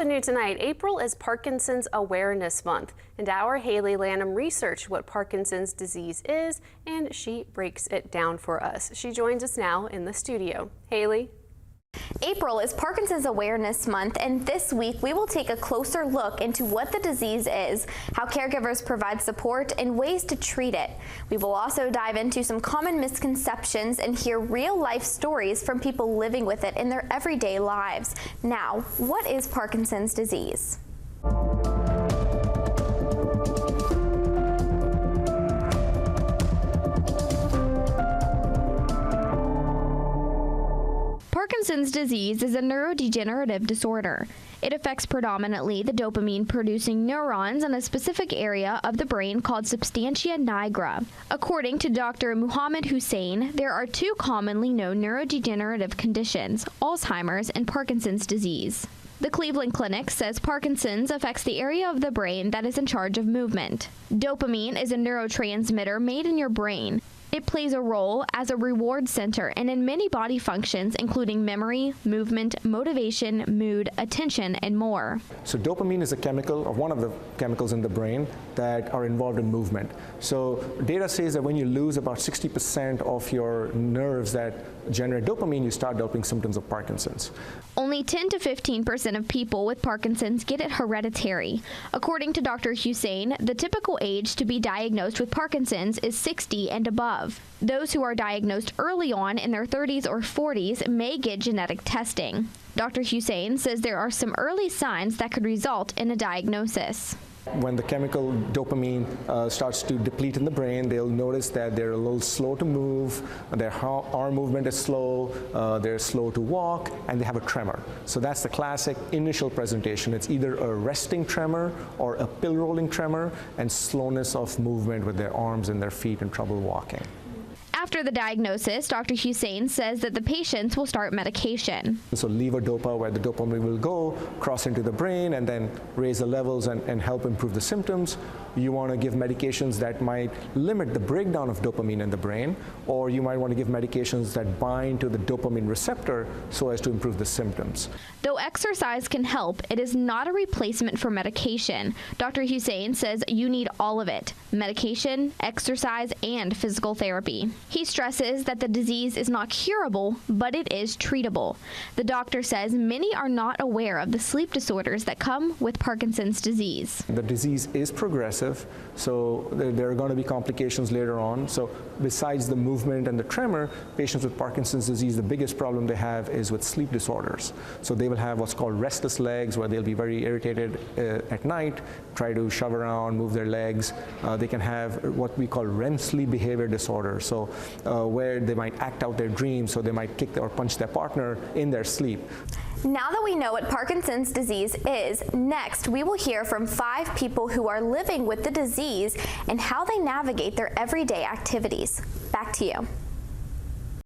New tonight, April is Parkinson's Awareness Month, and our Haley Lanham researched what Parkinson's disease is, and she breaks it down for us. She joins us now in the studio. Haley? April is Parkinson's Awareness Month, and this week we will take a closer look into what the disease is, how caregivers provide support, and ways to treat it. We will also dive into some common misconceptions and hear real-life stories from people living with it in their everyday lives. Now, what is Parkinson's disease? Parkinson's disease is a neurodegenerative disorder. It affects predominantly the dopamine-producing neurons in a specific area of the brain called substantia nigra. According to Dr. Muhammad Hussein, there are two commonly known neurodegenerative conditions, Alzheimer's and Parkinson's disease. The Cleveland Clinic says Parkinson's affects the area of the brain that is in charge of movement. Dopamine is a neurotransmitter made in your brain. It plays a role as a reward center and in many body functions, including memory, movement, motivation, mood, attention, and more. So dopamine is a chemical, or one of the chemicals in the brain that are involved in movement. So data says that when you lose about 60% of your nerves that generate dopamine, you start developing symptoms of Parkinson's. Only 10 to 15% of people with Parkinson's get it hereditary. According to Dr. Hussein, the typical age to be diagnosed with Parkinson's is 60 and above. Those who are diagnosed early on in their 30s or 40s may get genetic testing. Dr. Hussein says there are some early signs that could result in a diagnosis. When the chemical dopamine starts to deplete in the brain, they'll notice that they're a little slow to move, their arm movement is slow, they're slow to walk, and they have a tremor. So that's the classic initial presentation. It's either a resting tremor or a pill rolling tremor, and slowness of movement with their arms and their feet and trouble walking. After the diagnosis, Dr. Hussein says that the patients will start medication. So levodopa, where the dopamine will go, cross into the brain and then raise the levels and help improve the symptoms. You want to give medications that might limit the breakdown of dopamine in the brain, or you might want to give medications that bind to the dopamine receptor so as to improve the symptoms. Though exercise can help, it is not a replacement for medication. Dr. Hussein says you need all of it: medication, exercise, and physical therapy. He stresses that the disease is not curable, but it is treatable. The doctor says many are not aware of the sleep disorders that come with Parkinson's disease. The disease is progressive, so there are going to be complications later on. So besides the movement and the tremor, patients with Parkinson's disease, the biggest problem they have is with sleep disorders. So they will have what's called restless legs, where they'll be very irritated at night, try to shove around, move their legs. They can have what we call REM sleep behavior disorder, so where they might act out their dreams, so they might kick or punch their partner in their sleep. Now that we know what Parkinson's disease is, next we will hear from 5 people who are living with the disease and how they navigate their everyday activities. Back to you.